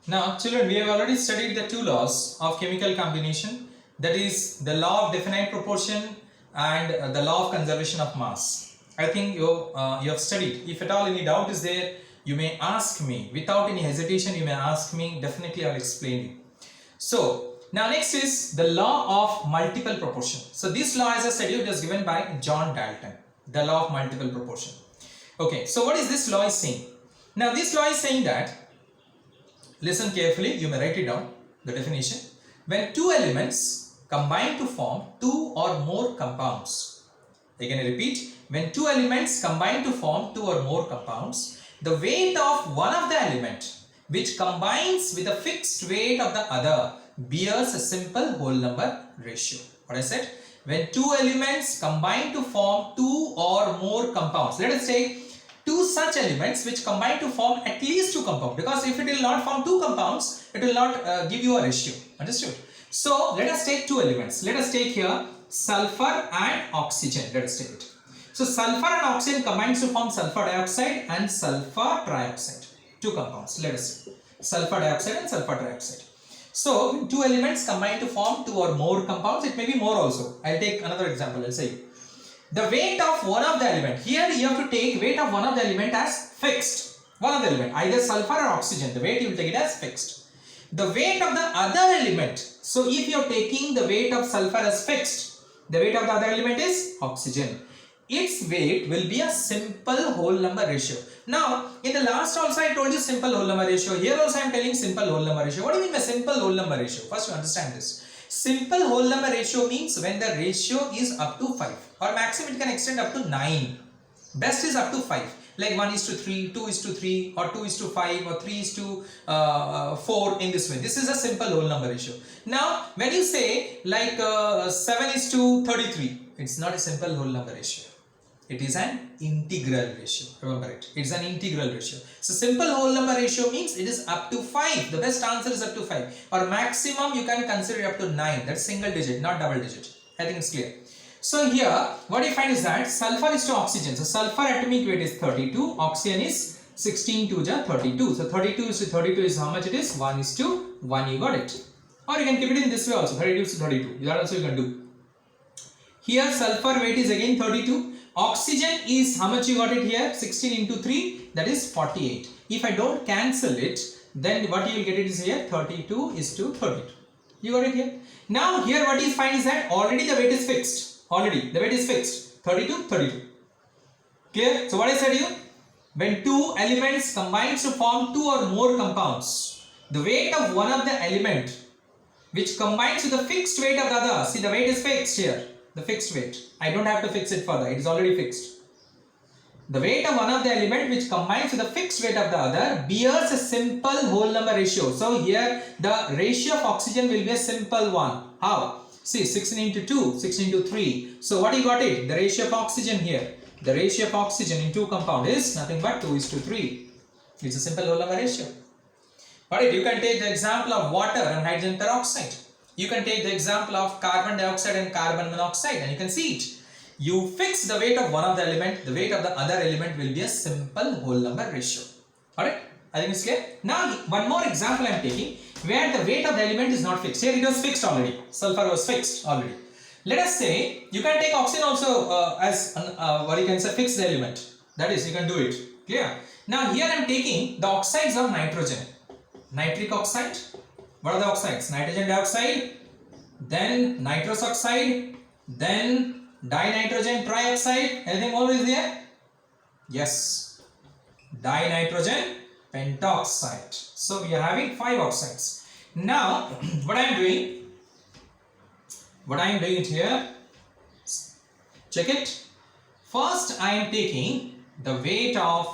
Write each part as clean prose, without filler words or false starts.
Now children, we have already studied the two laws of chemical combination, that is the law of definite proportion and the law of conservation of mass. I think you have studied. If at all any doubt is there, you may ask me. Without any hesitation, you may ask me. Definitely I will explain you. So now next is the law of multiple proportion. So this law, as I said, it was given by John Dalton. The law of multiple proportion. Okay, so what is this law is saying? Now this law is saying that, listen carefully, you may write it down, the definition. When two elements combine to form two or more compounds. Again I repeat, when two elements combine to form two or more compounds, the weight of one of the element which combines with a fixed weight of the other bears a simple whole number ratio. What I said? When two elements combine to form two or more compounds. Let us take two such elements which combine to form at least two compounds, because if it will not form two compounds, it will not give you a ratio. Understood? So let us take two elements. Let us take here sulfur and oxygen. Let us take it. So sulfur and oxygen combines to form sulfur dioxide and sulfur trioxide. Two compounds. Let us see. Sulfur dioxide and sulfur trioxide. So two elements combine to form two or more compounds. It may be more also. I'll take another example. I'll say the weight of one of the element. Here you have to take weight of one of the element as fixed. One of the element, either sulfur or oxygen. The weight you will take it as fixed. The weight of the other element. So if you are taking the weight of sulfur as fixed, the weight of the other element is oxygen. Its weight will be a simple whole number ratio. Now, in the last also I told you simple whole number ratio. Here also I am telling simple whole number ratio. What do you mean by simple whole number ratio? First you understand this. Simple whole number ratio means when the ratio is up to 5 or maximum it can extend up to 9. Best is up to 5. Like 1:3, 2:3 or 2:5 or 3:4 in this way. This is a simple whole number ratio. Now, when you say like 7:33, it's not a simple whole number ratio. It is an integral ratio. Remember it. It's an integral ratio. So simple whole number ratio means it is up to 5. The best answer is up to 5. Or maximum you can consider up to 9. That's single digit, not double digit. I think it's clear. So here what you find is that sulfur is to oxygen. So sulfur atomic weight is 32. Oxygen is 16 to 32. So 32 is to 32 is how much it is? 1:1. You got it. Or you can keep it in this way also. 32 is to 32. That also you can do. Here sulfur weight is again 32. Oxygen is how much you got it here? 16 into 3, that is 48. If I don't cancel it, then what you will get it is here 32 is to 32. You got it here. Now here what you find is that already the weight is fixed. Already the weight is fixed. 32, 32. Clear? So what I said to you? When two elements combine to form two or more compounds, the weight of one of the element which combines with the fixed weight of the other. See, the weight is fixed here. The fixed weight. I don't have to fix it further. It is already fixed. The weight of one of the element which combines with the fixed weight of the other bears a simple whole number ratio. So here the ratio of oxygen will be a simple one. How? See, 16 into 2, 16 into 3. So what you got it? The ratio of oxygen here. The ratio of oxygen in two compound is nothing but 2:3. It's a simple whole number ratio. Alright, you can take the example of water and hydrogen peroxide. You can take the example of carbon dioxide and carbon monoxide, and you can see it. You fix the weight of one of the element, the weight of the other element will be a simple whole number ratio. Alright, I think it's clear. Now one more example I am taking where the weight of the element is not fixed. Here it was fixed already. Sulfur was fixed already. Let us say you can take oxygen also as what you can say fixed element. That is, you can do it. Clear? Now here I am taking the oxides of nitrogen. Nitric oxide. What are the oxides? Nitrogen dioxide, then nitrous oxide, then dinitrogen trioxide. Anything more is there? Yes. Dinitrogen pentoxide. So we are having 5 oxides. Now what I am doing it here. Check it. First I am taking the weight of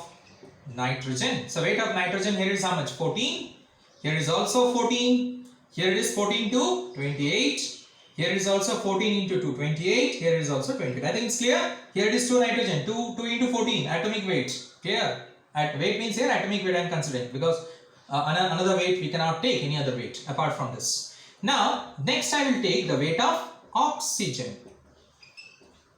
nitrogen. So weight of nitrogen here is how much? 14. Here is also 14. Here it is 14 to 28. Here is also 14 into 2, 28. Here is also 28. I think it's clear. Here it is 2 nitrogen. 2 into 14. Atomic weight. Clear? Weight means here atomic weight I am considering, because another weight we cannot take any other weight apart from this. Now next I will take the weight of oxygen.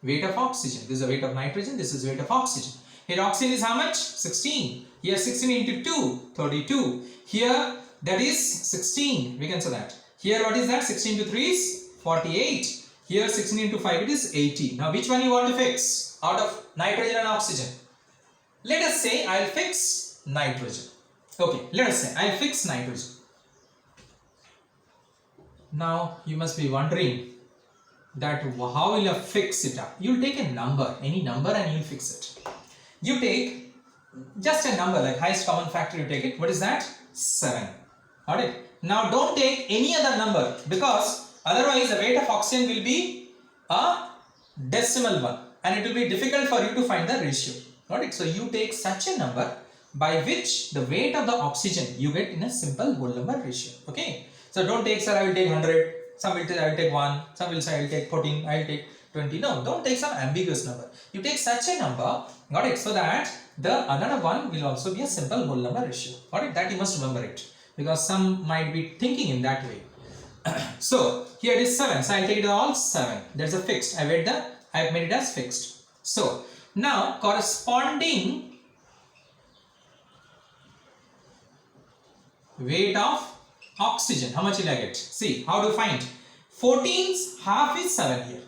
Weight of oxygen. This is the weight of nitrogen. This is weight of oxygen. Here oxygen is how much? 16. Here 16 into 2, 32. Here that is 16. We can say that. Here what is that? 16 to 3 is 48. Here 16 into 5 it is 80. Now which one you want to fix out of nitrogen and oxygen? Let us say I will fix nitrogen. Okay, let us say I will fix nitrogen. Now you must be wondering that how will you fix it up? You will take a number, any number, and you will fix it. You take just a number like highest common factor, you take it. What is that? 7. Alright. Now don't take any other number, because otherwise the weight of oxygen will be a decimal one and it will be difficult for you to find the ratio. Alright. So you take such a number by which the weight of the oxygen you get in a simple whole number ratio. Okay. So don't take, sir, I will take 100, some will say I will take 1, some will say I will take 14, I will take 20. No, don't take some ambiguous number. You take such a number, got it, so that the another one will also be a simple whole number ratio. Got it? That you must remember it, because some might be thinking in that way. So here it is 7, so I will take it all 7. There's a fixed. I have made it as fixed. So now corresponding weight of oxygen, how much will I get? See, how to find? 14's half is 7 here.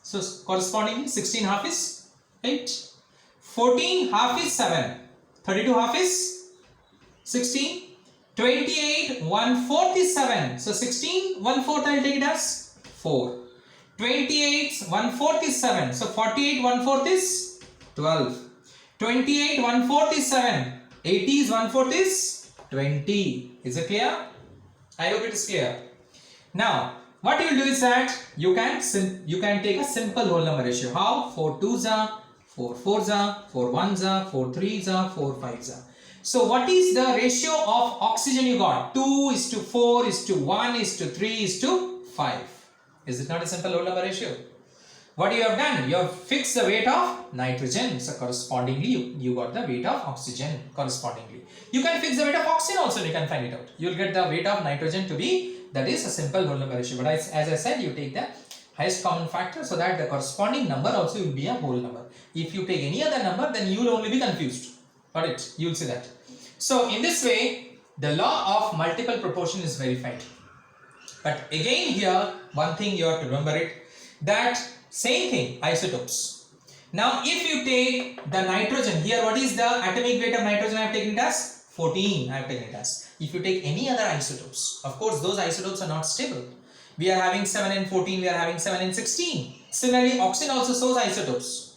So correspondingly 16 half is 8. 14 half is 7. 32 half is 16. 28 1/4 is 7. So 16 1/4 I will take it as 4. 28 1/4 is 7. So 48 1/4 is 12. 28 1/4 is 7. 80 is 1/4 is 20. Is it clear? I hope it is clear. Now, what you will do is that you can take a simple whole number ratio. How? 4 2s are, 4 4s are, 4 1s are, 4 3s are, 4 5s are. So what is the ratio of oxygen you got? 2:4:1:3:5. Is it not a simple whole number ratio? What you have done? You have fixed the weight of nitrogen. So correspondingly you got the weight of oxygen correspondingly. You can fix the weight of oxygen also, you can find it out. You will get the weight of nitrogen to be, that is a simple whole number ratio. But as I said, you take the highest common factor, so that the corresponding number also will be a whole number. If you take any other number, then you will only be confused. Got it? You will see that. So in this way, the law of multiple proportion is verified. But again here, one thing you have to remember it, that same thing, isotopes. Now if you take the nitrogen, here what is the atomic weight of nitrogen? I have taken it as 14. I have taken it as. If you take any other isotopes, of course those isotopes are not stable. We are having 7 and 14, we are having 7 and 16. Similarly, oxygen also shows isotopes.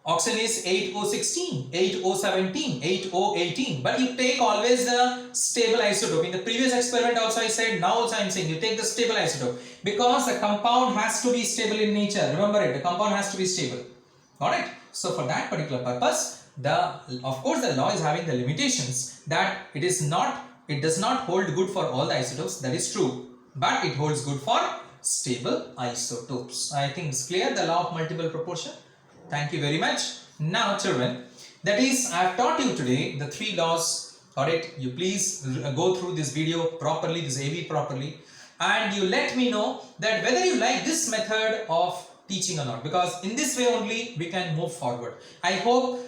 Oxygen is 8O16, 8O17, 8O18. But you take always the stable isotope. In the previous experiment also I said, now also I am saying you take the stable isotope. Because the compound has to be stable in nature. Remember it, the compound has to be stable. Alright. So for that particular purpose, of course the law is having the limitations that it does not hold good for all the isotopes. That is true. But it holds good for stable isotopes. I think it's clear, the law of multiple proportion. Thank you very much. Now children, that is, I have taught you today the 3 laws. Alright, you please go through this video properly, this AV properly, and you let me know that whether you like this method of teaching or not, because in this way only we can move forward. I hope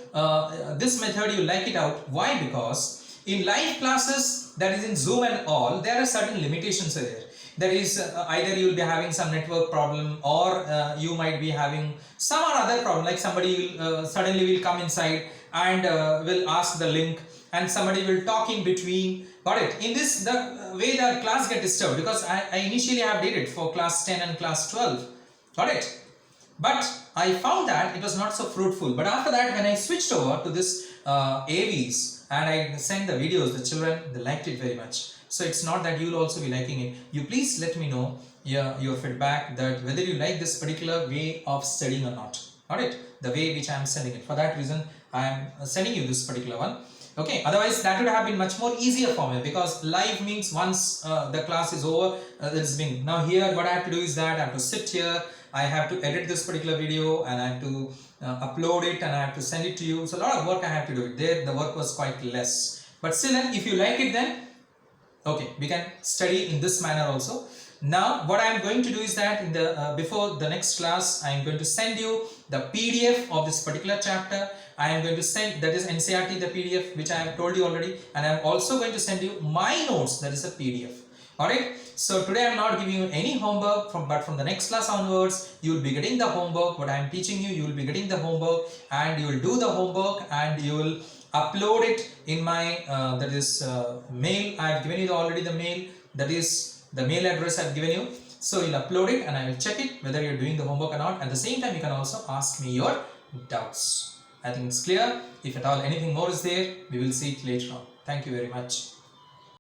this method you like it out. Why? Because in live classes, that is in Zoom and all, there are certain limitations there. That is, either you will be having some network problem, or you might be having some other problem, like somebody will suddenly will come inside and will ask the link, and somebody will talk in between. Got it? In this, the way the class get disturbed, because I initially have did it for class 10 and class 12. Got it? But I found that it was not so fruitful. But after that, when I switched over to this AVs and I sent the videos, the children, they liked it very much. So it's not that you will also be liking it. You please let me know your feedback, that whether you like this particular way of studying or not. Alright, the way which I am sending it. For that reason, I am sending you this particular one. Okay, otherwise that would have been much more easier for me, because live means once the class is over, it's been. Now here what I have to do is that I have to sit here, I have to edit this particular video, and I have to upload it, and I have to send it to you. So a lot of work I have to do it. There the work was quite less. But still, then if you like it, then okay, we can study in this manner also. Now what I am going to do is that in the before the next class, I am going to send you the PDF of this particular chapter, I am going to send, that is NCERT, the PDF which I have told you already, and I am also going to send you my notes, that is a PDF. Alright, so today I am not giving you any homework, but from the next class onwards, you will be getting the homework. What I am teaching you, you will be getting the homework, and you will do the homework, and you will upload it in my mail. I have given you already the mail, that is the mail address I have given you. So you'll upload it and I will check it whether you're doing the homework or not. At the same time, you can also ask me your doubts. I think it's clear. If at all anything more is there, we will see it later on. Thank you very much.